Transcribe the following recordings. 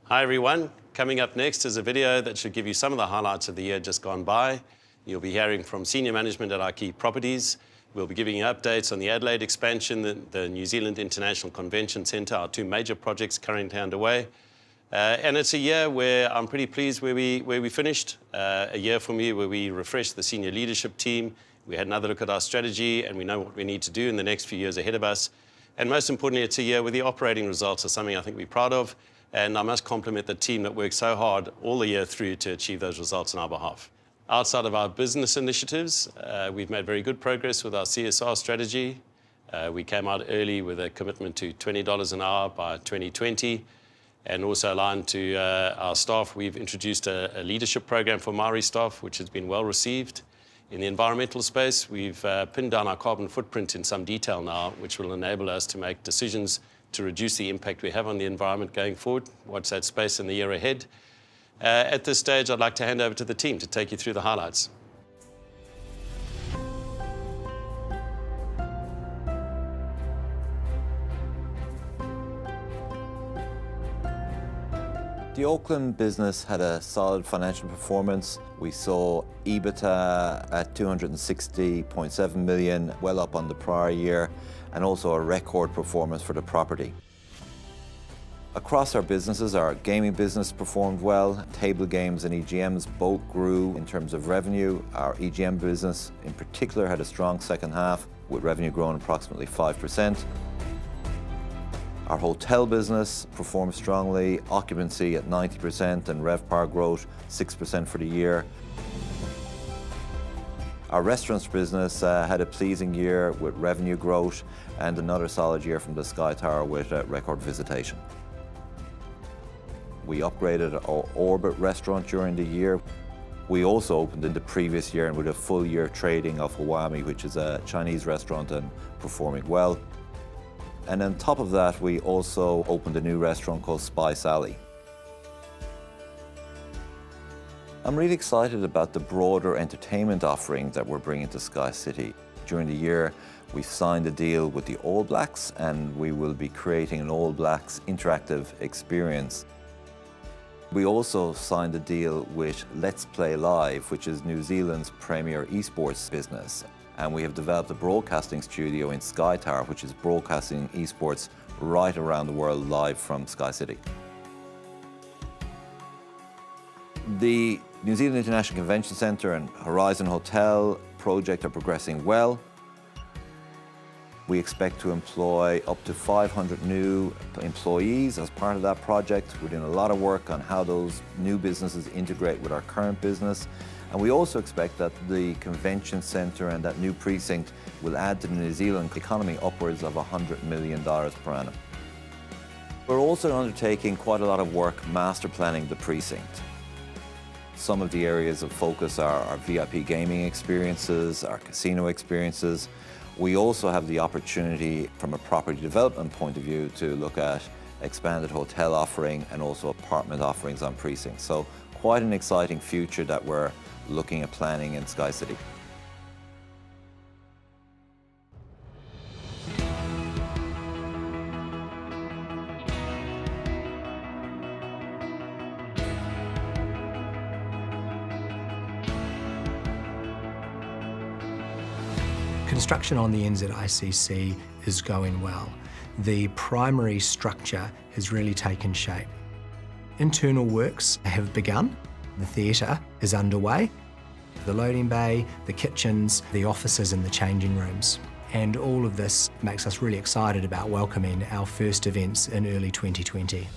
Hi everyone. Coming up next is a video that should give you some of the highlights of the year just gone by. You'll be hearing from senior management at our key properties. We'll be giving you updates on the Adelaide expansion, the New Zealand International Convention Centre, our two major projects currently underway. And it's a year where I'm pretty pleased where we finished. A year for me where we refreshed the senior leadership team. We had another look at our strategy and we know what we need to do in the next few years ahead of us. And most importantly, it's a year where the operating results are something I think we're proud of. And I must compliment the team that worked so hard all the year through to achieve those results on our behalf. Outside of our business initiatives, we've made very good progress with our CSR strategy. We came out early with a commitment to $20 an hour by 2020. And also aligned to our staff, we've introduced a leadership program for Maori staff, which has been well received. In the environmental space, we've pinned down our carbon footprint in some detail now, which will enable us to make decisions to reduce the impact we have on the environment going forward. Watch that space in the year ahead. At this stage, I'd like to hand over to the team to take you through the highlights. The Auckland business had a solid financial performance. We saw EBITDA at $260.7 million, well up on the prior year, and also a record performance for the property. Across our businesses, our gaming business performed well. Table games and EGMs both grew in terms of revenue. Our EGM business in particular had a strong second half, with revenue growing approximately 5%. Our hotel business performed strongly, occupancy at 90% and RevPAR growth 6% for the year. Our restaurants business had a pleasing year with revenue growth and another solid year from the Sky Tower with record visitation. We upgraded our Orbit restaurant during the year. We also opened in the previous year and with a full year trading of Hawami, which is a Chinese restaurant and performing well. And on top of that, we also opened a new restaurant called Spice Alley. I'm really excited about the broader entertainment offering that we're bringing to SkyCity. During the year, we signed a deal with the All Blacks, and we will be creating an All Blacks interactive experience. We also signed a deal with Let's Play Live, which is New Zealand's premier esports business. And we have developed a broadcasting studio in Sky Tower, which is broadcasting esports right around the world live from SkyCity. The New Zealand International Convention Centre and Horizon Hotel project are progressing well. We expect to employ up to 500 new employees as part of that project. We're doing a lot of work on how those new businesses integrate with our current business. And we also expect that the convention centre and that new precinct will add to the New Zealand economy upwards of $100 million per annum. We're also undertaking quite a lot of work master planning the precinct. Some of the areas of focus are our VIP gaming experiences, our casino experiences. We also have the opportunity from a property development point of view to look at expanded hotel offering and also apartment offerings on precincts. So quite an exciting future that we're looking at planning in SkyCity. Construction on the NZICC is going well. The primary structure has really taken shape. Internal works have begun. The theatre is underway. The loading bay, the kitchens, the offices and the changing rooms. And all of this makes us really excited about welcoming our first events in early 2020.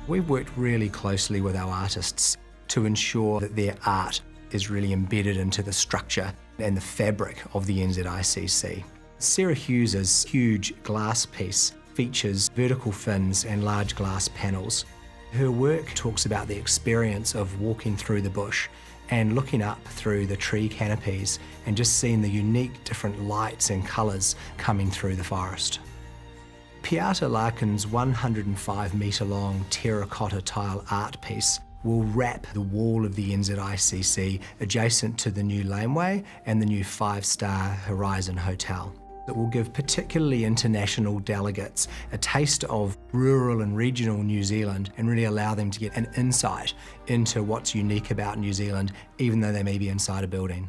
We've worked really closely with our artists to ensure that their art is really embedded into the structure and the fabric of the NZICC. Sarah Hughes's huge glass piece features vertical fins and large glass panels. Her work talks about the experience of walking through the bush and looking up through the tree canopies and just seeing the unique different lights and colours coming through the forest. Piata Larkin's 105-metre long terracotta tile art piece will wrap the wall of the NZICC adjacent to the new laneway and the new 5-star Horizon Hotel. It will give particularly international delegates a taste of rural and regional New Zealand and really allow them to get an insight into what's unique about New Zealand, even though they may be inside a building.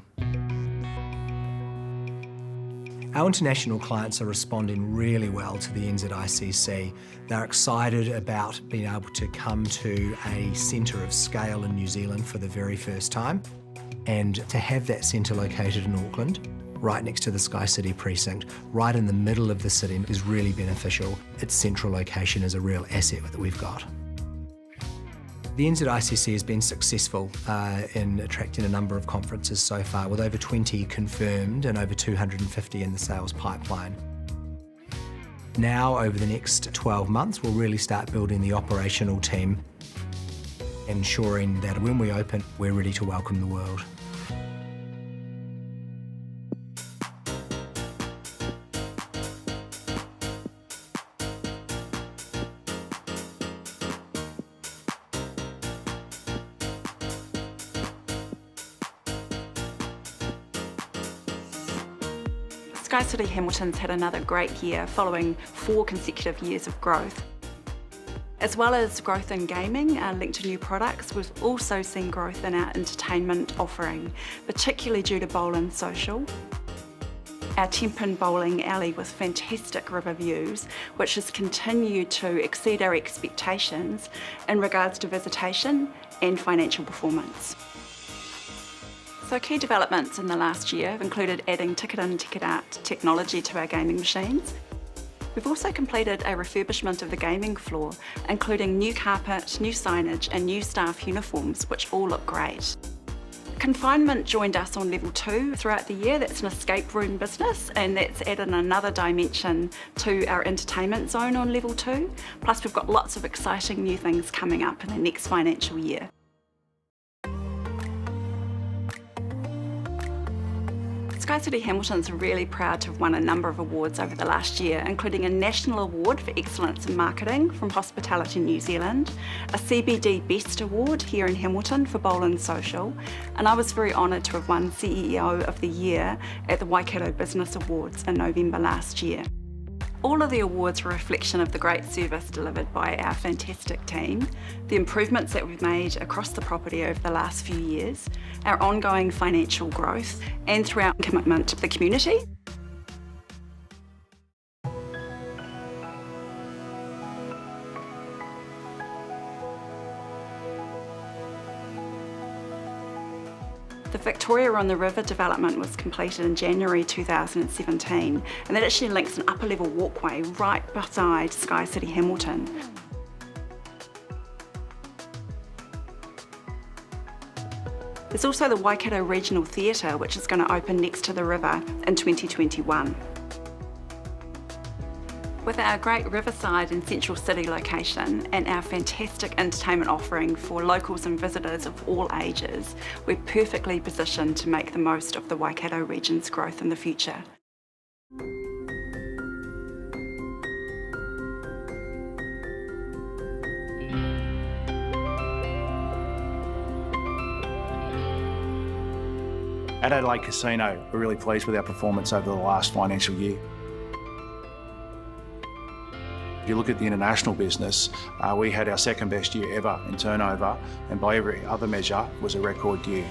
Our international clients are responding really well to the NZICC. They're excited about being able to come to a centre of scale in New Zealand for the very first time, and to have that centre located in Auckland, right next to the SkyCity precinct, right in the middle of the city, is really beneficial. Its central location is a real asset that we've got. The NZICC has been successful in attracting a number of conferences so far, with over 20 confirmed and over 250 in the sales pipeline. Now, over the next 12 months, we'll really start building the operational team, ensuring that when we open, we're ready to welcome the world. SkyCity Hamilton's had another great year following 4 consecutive years of growth. As well as growth in gaming linked to new products, we've also seen growth in our entertainment offering, particularly due to Bowl & Social. Our 10-pin bowling alley with fantastic river views, which has continued to exceed our expectations in regards to visitation and financial performance. So key developments in the last year have included adding ticket in, ticket out technology to our gaming machines. We've also completed a refurbishment of the gaming floor, including new carpet, new signage and new staff uniforms, which all look great. Confinement joined us on level 2 throughout the year. That's an escape room business, and that's added another dimension to our entertainment zone on level 2. Plus we've got lots of exciting new things coming up in the next financial year. SkyCity Hamilton's are really proud to have won a number of awards over the last year, including a National Award for Excellence in Marketing from Hospitality New Zealand, a CBD Best Award here in Hamilton for Bowl & Social, and I was very honoured to have won CEO of the Year at the Waikato Business Awards in November last year. All of the awards are a reflection of the great service delivered by our fantastic team, the improvements that we've made across the property over the last few years, our ongoing financial growth, and through our commitment to the community. The Victoria on the River development was completed in January 2017, and that actually links an upper level walkway right beside SkyCity Hamilton. There's also the Waikato Regional Theatre, which is going to open next to the river in 2021. With our great riverside and central city location and our fantastic entertainment offering for locals and visitors of all ages, we're perfectly positioned to make the most of the Waikato region's growth in the future. At Adelaide Casino, we're really pleased with our performance over the last financial year. If you look at the international business, we had our second best year ever in turnover, and by every other measure was a record year.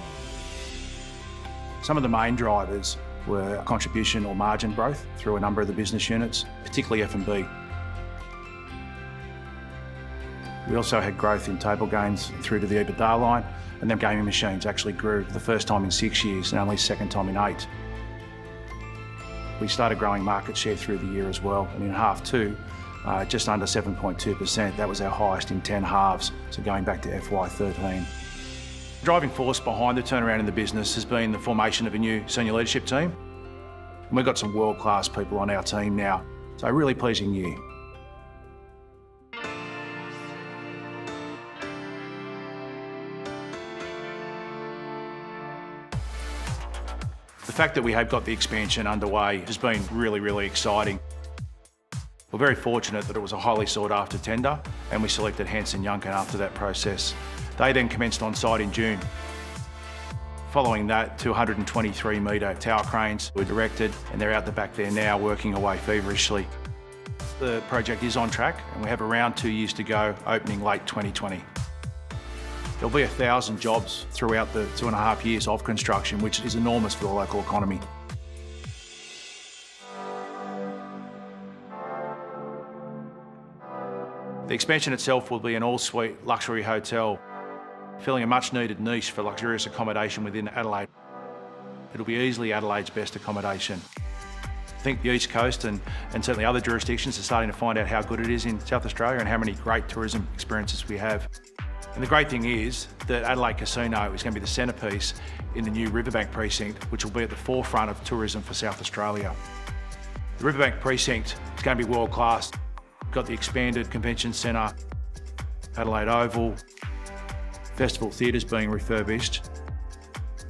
Some of the main drivers were contribution or margin growth through a number of the business units, particularly F&B. We also had growth in table games through to the EBITDA line, and then gaming machines actually grew for the first time in 6 years and only second time in 8. We started growing market share through the year as well, and in half 2, just under 7.2%. That was our highest in 10 halves, so going back to FY13. The driving force behind the turnaround in the business has been the formation of a new senior leadership team. And we've got some world-class people on our team now, so a really pleasing year. The fact that we have got the expansion underway has been really, really exciting. We're very fortunate that it was a highly sought after tender, and we selected Hanson Yuncken after that process. They then commenced on site in June. Following that, 223-metre tower cranes were erected, and they're out the back there now working away feverishly. The project is on track, and we have around 2 years to go, opening late 2020. There'll be 1,000 jobs throughout the 2.5 years of construction, which is enormous for the local economy. The expansion itself will be an all-suite luxury hotel, filling a much-needed niche for luxurious accommodation within Adelaide. It'll be easily Adelaide's best accommodation. I think the East Coast and certainly other jurisdictions are starting to find out how good it is in South Australia and how many great tourism experiences we have. And the great thing is that Adelaide Casino is going to be the centrepiece in the new Riverbank precinct, which will be at the forefront of tourism for South Australia. The Riverbank precinct is going to be world-class. We've got the expanded convention centre, Adelaide Oval, Festival Theatres being refurbished,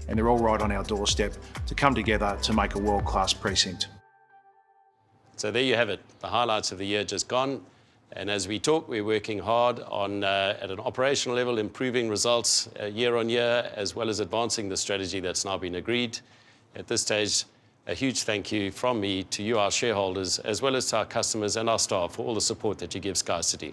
and they're all right on our doorstep to come together to make a world-class precinct. So there you have it, the highlights of the year just gone. And as we talk, we're working hard on, at an operational level, improving results year on year, as well as advancing the strategy that's now been agreed. At this stage, a huge thank you from me to you, our shareholders, as well as to our customers and our staff for all the support that you give SkyCity.